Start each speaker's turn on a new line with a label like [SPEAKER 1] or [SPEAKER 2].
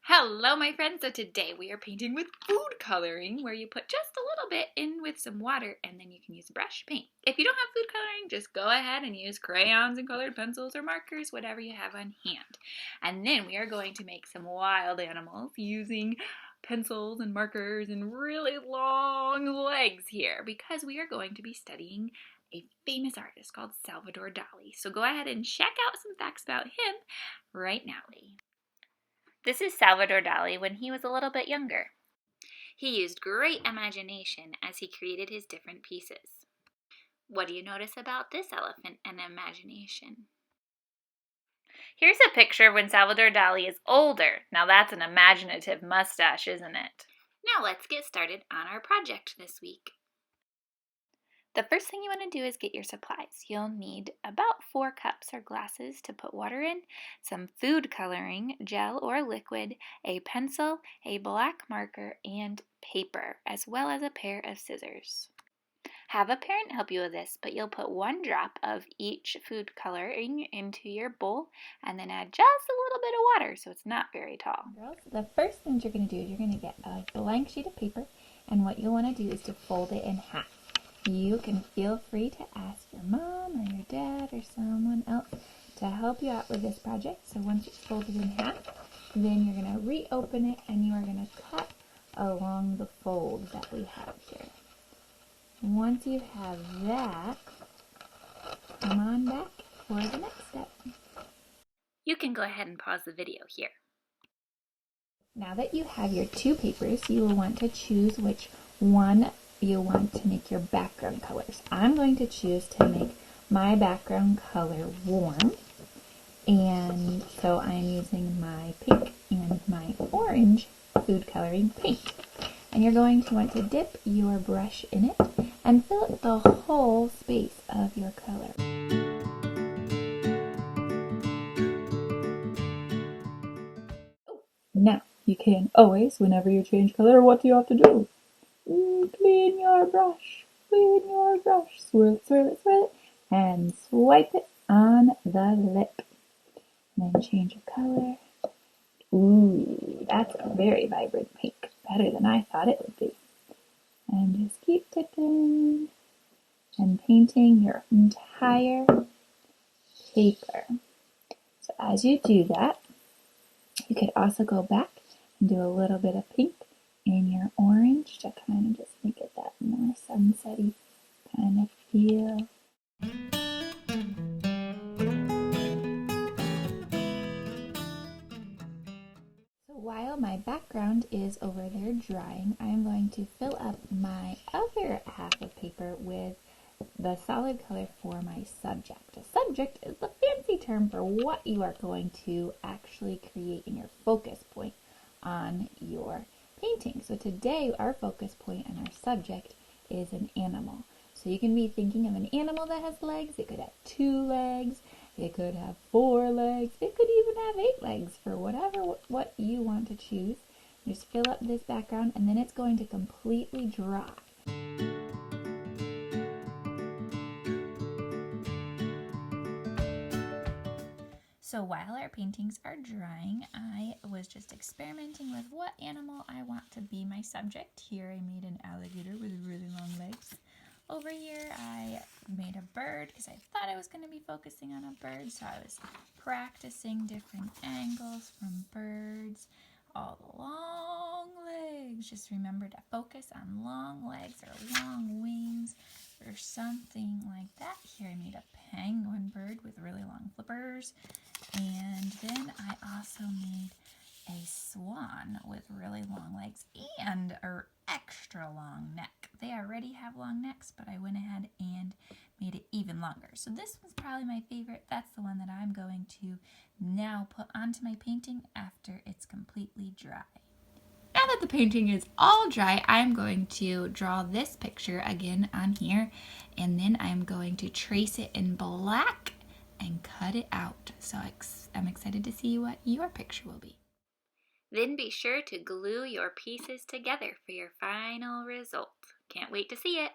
[SPEAKER 1] Hello my friends, so today we are painting with food coloring where you put just a little bit in with some water and then you can use a brush to paint. If you don't have food coloring, just go ahead and use crayons and colored pencils or markers, whatever you have on hand. And then we are going to make some wild animals using pencils and markers and really long legs here because we are going to be studying a famous artist called Salvador Dali. So go ahead and check out some facts about him right now. This is Salvador Dali when he was a little bit younger. He used great imagination as he created his different pieces. What do you notice about this elephant and imagination? Here's a picture of when Salvador Dali is older. Now that's an imaginative mustache, isn't it? Now let's get started on our project this week. The first thing you want to do is get your supplies. You'll need about 4 cups or glasses to put water in, some food coloring, gel or liquid, a pencil, a black marker, and paper, as well as a pair of scissors. Have a parent help you with this, but you'll put 1 drop of each food coloring into your bowl and then add just a little bit of water so it's not very tall.
[SPEAKER 2] Girls, the first things you're going to do is you're going to get a blank sheet of paper, and what you'll want to do is to fold it in half. You can feel free to ask your mom or your dad or someone else to help you out with this project. So once it's folded in half, then you're going to reopen it and you are going to cut along the fold that we have here. Once you have that, come on back for the next step.
[SPEAKER 1] You can go ahead and pause the video here.
[SPEAKER 2] Now that you have your 2 papers, you will want to choose which one you want to make your background colors. I'm going to choose to make my background color warm, and so I'm using my pink and my orange food coloring paint. And you're going to want to dip your brush in it and fill up the whole space of your color. Now, you can always, whenever you change color, what do you have to do? Clean your brush, swirl it, swirl it, swirl it, and swipe it on the lip. And then change your color. Ooh, that's a very vibrant pink, better than I thought it would be. And just keep dipping and painting your entire paper. So as you do that, you could also go back and do a little bit of pink in your orange to kind of just make it that more sunsetty kind of feel. So while my background is over there drying, I'm going to fill up my other half of paper with the solid color for my subject. A subject is the fancy term for what you are going to actually create in your focus point on your painting. So today our focus point and our subject is an animal. So you can be thinking of an animal that has legs. It could have 2 legs, it could have 4 legs, it could even have 8 legs, for what you want to choose. Just fill up this background and then it's going to completely dry. So while our paintings are drying, I was just experimenting with what animal I want to be my subject. Here I made an alligator with really long legs. Over here I made a bird because I thought I was going to be focusing on a bird, so I was practicing different angles from birds. All the long legs. Just remember to focus on long legs or long wings or something like that. Here I made a penguin bird with really long flippers. And then I also made a swan with really long legs and an extra long neck. They already have long necks, but I went ahead and made it even longer. So this was probably my favorite. That's the one that I'm going to now put onto my painting after it's completely dry. Now that the painting is all dry, I'm going to draw this picture again on here, and then I'm going to trace it in black and cut it out. So I'm excited to see what your picture will be.
[SPEAKER 1] Then be sure to glue your pieces together for your final result. Can't wait to see it!